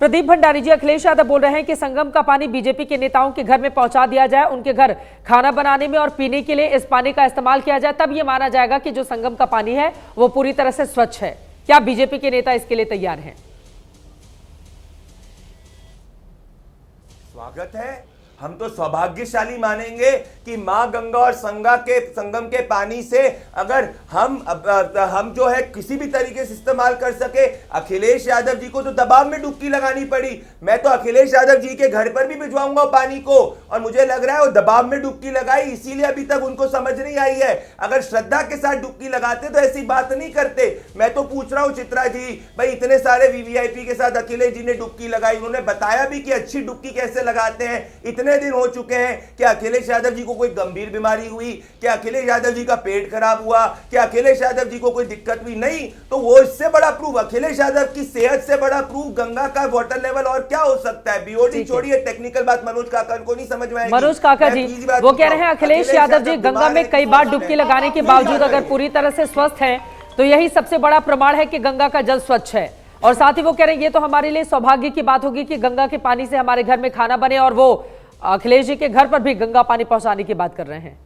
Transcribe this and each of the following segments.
प्रदीप भंडारी जी, अखिलेश यादव बोल रहे हैं कि संगम का पानी बीजेपी के नेताओं के घर में पहुंचा दिया जाए, उनके घर खाना बनाने में और पीने के लिए इस पानी का इस्तेमाल किया जाए, तब ये माना जाएगा कि जो संगम का पानी है वो पूरी तरह से स्वच्छ है। क्या बीजेपी के नेता इसके लिए तैयार हैं? स्वागत है। हम तो सौभाग्यशाली मानेंगे कि मां गंगा और संगम के पानी से अगर हम जो है किसी भी तरीके से इस्तेमाल कर सके। अखिलेश यादव जी को तो दबाव में डुबकी लगानी पड़ी। मैं तो अखिलेश यादव जी के घर पर भी भिजवाऊंगा पानी को, और मुझे लग रहा है वो दबाव में डुबकी लगाई, इसीलिए अभी तक उनको समझ नहीं आई है। अगर श्रद्धा के साथ डुबकी लगाते तो ऐसी बात नहीं करते। मैं तो पूछ रहा हूं चित्रा जी, भाई इतने सारे वीवीआईपी के साथ अखिलेश जी ने डुबकी लगाई, उन्होंने बताया भी कि अच्छी डुबकी कैसे लगाते हैं। इतने दिन हो चुके हैं, क्या अखिलेश यादव जी को कोई गंभीर बीमारी हुई? क्या अखिलेश यादव जी का पेट खराब हुआ? क्या अखिलेश यादव जी को कोई दिक्कत हुई? नहीं। तो वो इससे बड़ा प्रूफ, अखिलेश यादव की सेहत से बड़ा प्रूफ गंगा का वाटर लेवल और क्या हो सकता है? बीओडी छोड़िए, टेक्निकल बात मनोज काका को नहीं समझ में आएगी। मनोज काका जी वो कह रहे हैं अखिलेश यादव जी गंगा में कई बार डुबकी लगाने के बावजूद अगर पूरी तरह से स्वस्थ हैं तो यही सबसे बड़ा प्रमाण है कि गंगा का जल स्वच्छ है। और साथ ही वो कह रहे हैं ये तो हमारे लिए सौभाग्य की बात होगी कि गंगा के पानी से हमारे घर में खाना बने, और वो अखिलेश जी के घर पर भी गंगा पानी पहुंचाने की बात कर रहे हैं।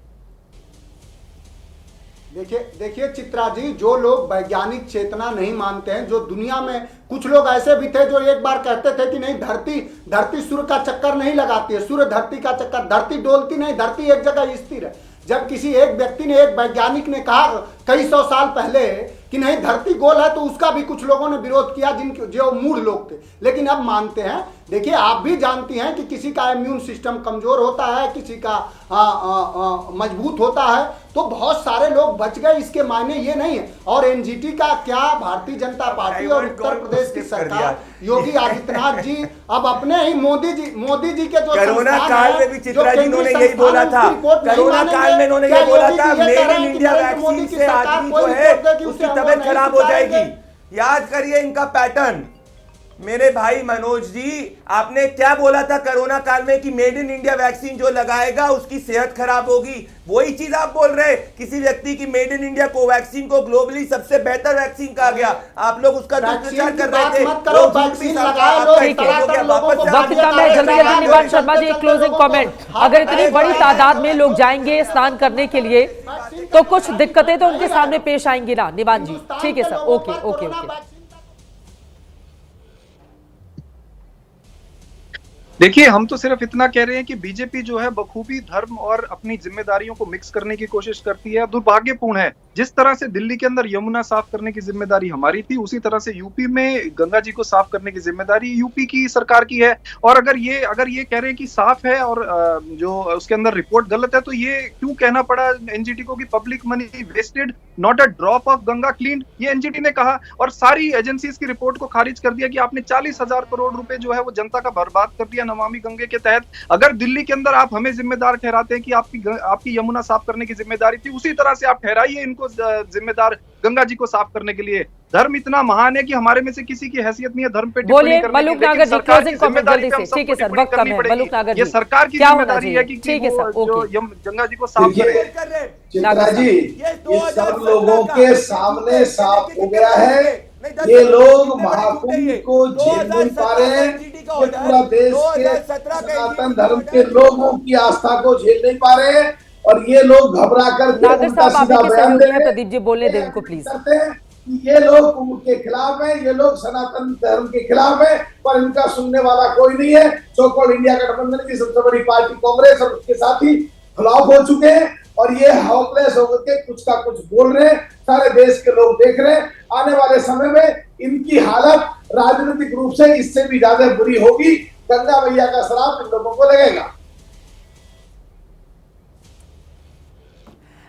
देखिए चित्रा जी, जो लोग वैज्ञानिक चेतना नहीं मानते हैं, जो दुनिया में कुछ लोग ऐसे भी थे जो एक बार कहते थे कि नहीं धरती सूर्य का चक्कर नहीं लगाती है, सूर्य धरती का चक्कर, धरती डोलती नहीं, धरती एक जगह स्थिर है। जब किसी एक व्यक्ति ने, एक वैज्ञानिक ने कहा कई सौ साल पहले कि नहीं धरती गोल है, तो उसका भी कुछ लोगों ने विरोध किया, जिनके जो मूढ़ लोग थे, लेकिन अब मानते हैं। देखिए आप भी जानती हैं कि किसी का इम्यून सिस्टम कमजोर होता है, किसी का मजबूत होता है, तो बहुत सारे लोग बच गए, इसके मायने ये नहीं है। और एनजीटी का क्या, भारतीय जनता पार्टी और उत्तर प्रदेश की सरकार, योगी आदित्यनाथ जी अब अपने ही मोदी जी के जो कोरोना काल में भी चित्रा जी ने यही बोला था, कोरोना काल में इन्होंने ये बोला था मेड इन इंडिया वैक्सीन से आदमी जो है उसकी तबीयत खराब हो जाएगी। याद करिए इनका पैटर्न। मेरे भाई मनोज जी, आपने क्या बोला था कोरोना काल में कि मेड इन इंडिया वैक्सीन जो लगाएगा उसकी सेहत खराब होगी? वही चीज आप बोल रहे। किसी व्यक्ति की मेड इन इंडिया कोवैक्सीन को ग्लोबली सबसे बेहतर वैक्सीन कहा गया, आप लोग उसका दुष्प्रचार कर रहे थे। निवान शर्मा जी, क्लोजिंग कमेंट। अगर इतनी बड़ी तादाद में लोग जाएंगे स्नान करने के लिए तो कुछ दिक्कतें तो उनके सामने पेश आएंगी ना निवान जी? ठीक है सर, ओके ओके ओके। देखिए हम तो सिर्फ इतना कह रहे हैं कि बीजेपी जो है बखूबी धर्म और अपनी जिम्मेदारियों को मिक्स करने की कोशिश करती है। दुर्भाग्यपूर्ण है, जिस तरह से दिल्ली के अंदर यमुना साफ करने की जिम्मेदारी हमारी थी, उसी तरह से यूपी में गंगा जी को साफ करने की जिम्मेदारी यूपी की सरकार की है। और अगर ये कह रहे हैं कि साफ है और जो उसके अंदर रिपोर्ट गलत है, तो ये क्यों कहना पड़ा एनजीटी को कि public money wasted, not a drop of Ganga clean? ये एनजीटी ने कहा और सारी एजेंसीज की रिपोर्ट को खारिज कर दिया कि आपने 40,000 करोड़ रुपए जो है वो जनता का बर्बाद कर दिया नमामि गंगे के तहत। अगर दिल्ली के अंदर आप हमें जिम्मेदार ठहराते हैं कि आपकी यमुना साफ करने की जिम्मेदारी थी, उसी तरह से आप ठहराइए इनको जिम्मेदार गंगा जी को साफ करने के लिए। धर्म इतना महान है कि हमारे में से किसी की हैसियत नहीं है धर्म पे टिप्पणी करने की। मलूक नागर जी, क्लोजिंग कमेंट जल्दी से। ठीक है सर, वक्त कम है। मलूक नागर जी, ये सरकार की जिम्मेदारी है कि ठीक है सर, ओके, गंगा जी को साफ करें। चित्रा जी, ये सब लोगों के सामने साफ हो गया है। ये लोग महाकुंभ को झेल नहीं पा रहे हैं, ये पूरा देश के सनातन धर्म के लोगों की आस्था को झेल नहीं पा रहे हैं, और ये लोग घबरा कर प्रदीप जी बोलने दें उनको प्लीज। करते हैं कि ये लोग कुंभ के खिलाफ हैं, ये लोग सनातन धर्म के खिलाफ हैं, पर इनका सुनने वाला कोई नहीं है। सो कॉल्ड इंडिया गठबंधन की सबसे बड़ी पार्टी कांग्रेस और उसके साथी फ्लॉप हो चुके हैं, और ये हेल्पलेस होकर के कुछ का कुछ बोल रहे हैं। सारे देश के लोग देख रहे हैं, आने वाले समय में इनकी हालत राजनीतिक रूप से इससे भी ज्यादा बुरी होगी। गंगा मैया का श्राप इन लोगों को लगेगा।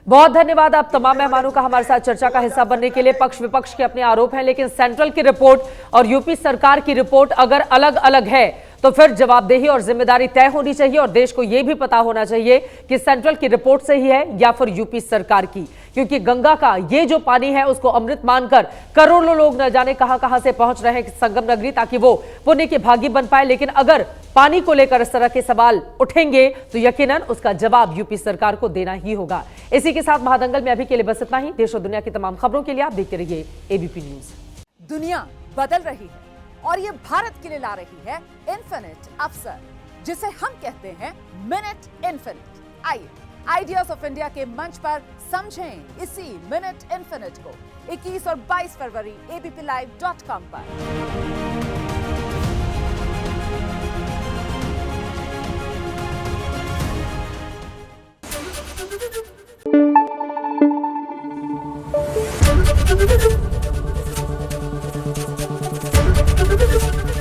बहुत धन्यवाद आप तमाम मेहमानों का हमारे साथ चर्चा का हिस्सा बनने के लिए। पक्ष विपक्ष के अपने आरोप हैं, लेकिन सेंट्रल की रिपोर्ट और यूपी सरकार की रिपोर्ट अगर अलग अलग है तो फिर जवाबदेही और जिम्मेदारी तय होनी चाहिए, और देश को यह भी पता होना चाहिए कि सेंट्रल की रिपोर्ट सही है या फिर यूपी सरकार की। क्योंकि गंगा का ये जो पानी है उसको अमृत मानकर करोड़ों लोग न जाने कहां से पहुंच रहे हैं संगम नगरी, ताकि वो पुण्य के भागी बन पाए। लेकिन अगर पानी को लेकर इस तरह के सवाल उठेंगे तो यकीनन उसका जवाब यूपी सरकार को देना ही होगा। इसी के साथ महादंगल में अभी के लिए बस इतना ही। देश और दुनिया की तमाम खबरों के लिए आप देखते रहिए एबीपी न्यूज। दुनिया बदल रही है, और ये भारत के लिए ला रही है इन्फिनिट अवसर, जिसे हम कहते हैं मिनट इन्फिनिट। आइए आइडियाज ऑफ इंडिया के मंच पर समझें इसी मिनट इन्फिनिट को 21 और 22 फरवरी abplive.com पर।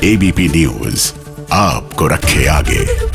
एबीपी न्यूज आपको रखे आगे।